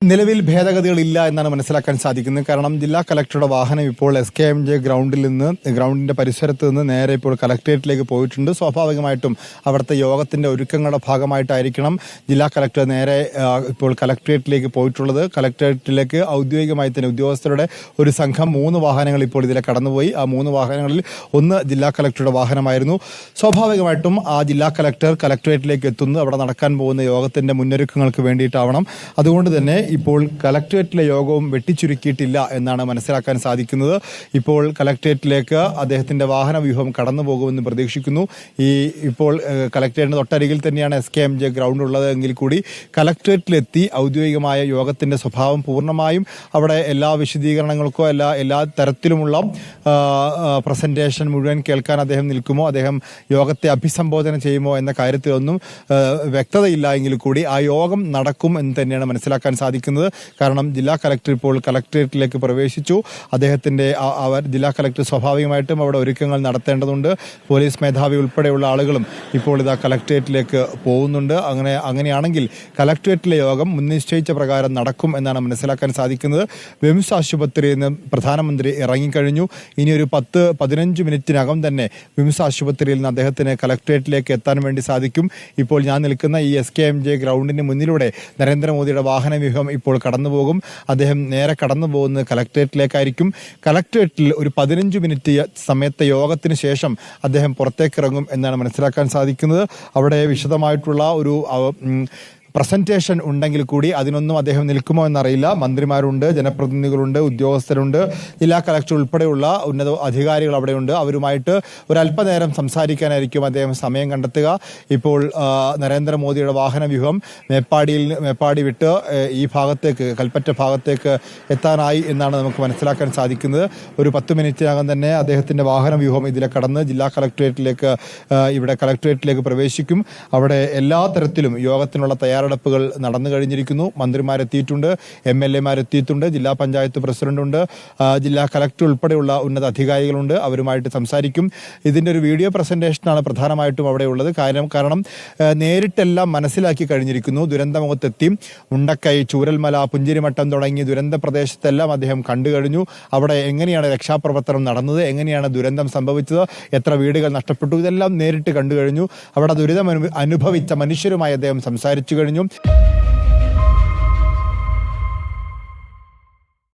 നിലവിൽ ഭേദഗതികളില്ല എന്നാണ് മനസ്സിലാക്കാൻ സാധിക്കുന്നത്. കാരണം ജില്ലാ കളക്ടറുടെ വാഹനം ഇപ്പോൾ SKMJ ഗ്രൗണ്ടിന്റെ പരിസരത്ത് നിന്ന് നേരെ ഇപ്പോൾ കളക്ടറേറ്റിലേക്ക് പോയിട്ടുണ്ട്. സ്വാഭാവികമായിട്ടും അവിടുത്തെ യോഗത്തിന്റെ ഒരുക്കങ്ങളുടെ ഭാഗമായിട്ടായിരിക്കണം ജില്ലാ കളക്ടർ നേരെ ഇപ്പോൾ കളക്ടറേറ്റിലേക്ക് പോയിട്ടുള്ളത്. കളക്ടറേറ്റിലേക്ക് ഔദ്യോഗികമായി തന്നെ ഉദ്യോഗസ്ഥരുടെ ഒരു സംഘം 3 വാഹനങ്ങൾ ഇപ്പോൾ ഇതിലെ കടന്നുപോയി. ആ 3 വാഹനങ്ങളിൽ ഒന്ന് ജില്ലാ കളക്ടറുടെ വാഹനമായിരുന്നു. സ്വാഭാവികമായിട്ടും ആ ജില്ലാ കളക്ടർ കളക്ടറേറ്റിലേക്ക് എത്തുന്നത് അവിടെ നടക്കാൻ പോകുന്ന യോഗത്തിന്റെ മുന്നൊരുക്കങ്ങൾക്ക് വേണ്ടിയിട്ടാവണം. അതുകൊണ്ട് തന്നെ ഇപ്പോൾ കളക്ടറേറ്റിലെ യോഗവും വെട്ടിച്ചുരുക്കിയിട്ടില്ല എന്നാണ് മനസ്സിലാക്കാൻ സാധിക്കുന്നത്. ഇപ്പോൾ കളക്ടറേറ്റിലേക്ക് അദ്ദേഹത്തിന്റെ വാഹന വ്യൂഹം കടന്നു പോകുമെന്ന് പ്രതീക്ഷിക്കുന്നു. ഇപ്പോൾ കളക്ടറേറ്റിന് തൊട്ടരികിൽ തന്നെയാണ് SKMJ ഗ്രൗണ്ട് ഉള്ളത് എങ്കിൽ കൂടി കളക്ടറേറ്റിലെത്തി ഔദ്യോഗികമായ യോഗത്തിന്റെ സ്വഭാവം പൂർണ്ണമായും അവിടെ എല്ലാ വിശദീകരണങ്ങൾക്കോ എല്ലാ തരത്തിലുമുള്ള പ്രസന്റേഷൻ മുഴുവൻ കേൾക്കാൻ അദ്ദേഹം നിൽക്കുമോ, അദ്ദേഹം യോഗത്തെ അഭിസംബോധന ചെയ്യുമോ എന്ന കാര്യത്തിലൊന്നും വ്യക്തതയില്ല എങ്കിൽ കൂടി ആ യോഗം നടക്കും എന്ന് തന്നെയാണ് മനസ്സിലാക്കാൻ സാധിക്കുന്നത്. കാരണം ജില്ലാ കളക്ടർ ഇപ്പോൾ കളക്ടറേറ്റിലേക്ക് പ്രവേശിച്ചു. ജില്ലാ കളക്ടർ സ്വാഭാവികമായിട്ടും അവിടെ ഒരുക്കങ്ങൾ നടത്തേണ്ടതുണ്ട്. പോലീസ് മേധാവി ഉൾപ്പെടെയുള്ള ആളുകളും ഇപ്പോൾ ഇതാ കളക്ടറേറ്റിലേക്ക് പോകുന്നുണ്ട്. അങ്ങനെയാണെങ്കിൽ കളക്ടറേറ്റിലെ യോഗം മുൻനിശ്ചയിച്ച പ്രകാരം നടക്കും എന്നാണ് മനസ്സിലാക്കാൻ സാധിക്കുന്നത്. വിംസ് ആശുപത്രിയിൽ നിന്ന് പ്രധാനമന്ത്രി ഇറങ്ങിക്കഴിഞ്ഞു. ഇനി ഒരു 10-15 മിനിറ്റിനകം തന്നെ വിംസ് ആശുപത്രിയിൽ നിന്ന് അദ്ദേഹത്തിന് കളക്ടറേറ്റിലേക്ക് എത്താൻ വേണ്ടി സാധിക്കും. ഇപ്പോൾ ഞാൻ നിൽക്കുന്ന ഈ SKMJ ഗ്രൗണ്ടിന് മുന്നിലൂടെ നരേന്ദ്രമോദിയുടെ വാഹന വ്യൂഹം ഇപ്പോൾ കടന്നുപോകും. അദ്ദേഹം നേരെ കടന്നു പോകുന്നത് കളക്ടറേറ്റിലേക്കായിരിക്കും. കളക്ടറേറ്റിൽ ഒരു 15 മിനിറ്റ് സമയത്തെ യോഗത്തിന് ശേഷം അദ്ദേഹം പുറത്തേക്കിറങ്ങും എന്നാണ് മനസ്സിലാക്കാൻ സാധിക്കുന്നത്. അവിടെ വിശദമായിട്ടുള്ള ഒരു പ്രസന്റേഷൻ ഉണ്ടെങ്കിൽ കൂടി അതിനൊന്നും അദ്ദേഹം നിൽക്കുമോ എന്നറിയില്ല. മന്ത്രിമാരുണ്ട്, ജനപ്രതിനിധികളുണ്ട്, ഉദ്യോഗസ്ഥരുണ്ട്, ജില്ലാ കളക്ടർ ഉൾപ്പെടെയുള്ള ഉന്നത അധികാരികൾ അവിടെയുണ്ട്. അവരുമായിട്ട് ഒരല്പനേരം സംസാരിക്കാനായിരിക്കും അദ്ദേഹം സമയം കണ്ടെത്തുക. ഇപ്പോൾ നരേന്ദ്രമോദിയുടെ വാഹന വ്യൂഹം മേപ്പാടി വിട്ട് ഈ ഭാഗത്തേക്ക്, കൽപ്പറ്റ ഭാഗത്തേക്ക് എത്താനായി എന്നാണ് നമുക്ക് മനസ്സിലാക്കാൻ സാധിക്കുന്നത്. ഒരു 10 മിനിറ്റിനകം തന്നെ അദ്ദേഹത്തിന്റെ വാഹന വ്യൂഹം ഇതിലെ കടന്ന് ജില്ലാ കളക്ടറേറ്റിലേക്ക് കളക്ടറേറ്റിലേക്ക് പ്രവേശിക്കും. അവിടെ എല്ലാ തരത്തിലും യോഗത്തിനുള്ള തയ്യാറെടുപ്പുകൾ നടന്നു കഴിഞ്ഞിരിക്കുന്നു. മന്ത്രിമാരെത്തിയിട്ടുണ്ട്, MLA-മാരെത്തിയിട്ടുണ്ട്, ജില്ലാ പഞ്ചായത്ത് പ്രസിഡന്റുണ്ട്, ജില്ലാ കളക്ടർ ഉൾപ്പെടെയുള്ള ഉന്നത അധികാരികളുണ്ട്. അവരുമായിട്ട് സംസാരിക്കും. ഇതിന്റെ ഒരു വീഡിയോ പ്രസന്റേഷനാണ് പ്രധാനമായിട്ടും അവിടെ ഉള്ളത്. കാരണം നേരിട്ടെല്ലാം മനസ്സിലാക്കി കഴിഞ്ഞിരിക്കുന്നു. ദുരന്തമുഖത്തെത്തി മുണ്ടക്കൈ, ചൂരൽമല, പുഞ്ചിരിമട്ടം തുടങ്ങി ദുരന്ത പ്രദേശത്തെല്ലാം അദ്ദേഹം കണ്ടു കഴിഞ്ഞു. അവിടെ എങ്ങനെയാണ് രക്ഷാപ്രവർത്തനം നടന്നത്, എങ്ങനെയാണ് ദുരന്തം സംഭവിച്ചത്, എത്ര വീടുകൾ നഷ്ടപ്പെട്ടു, ഇതെല്ലാം നേരിട്ട് കണ്ടു കഴിഞ്ഞു. അവിടെ ദുരിതം അനുഭവിച്ച മനുഷ്യരുമായി അദ്ദേഹം സംസാരിച്ചു കഴിഞ്ഞു.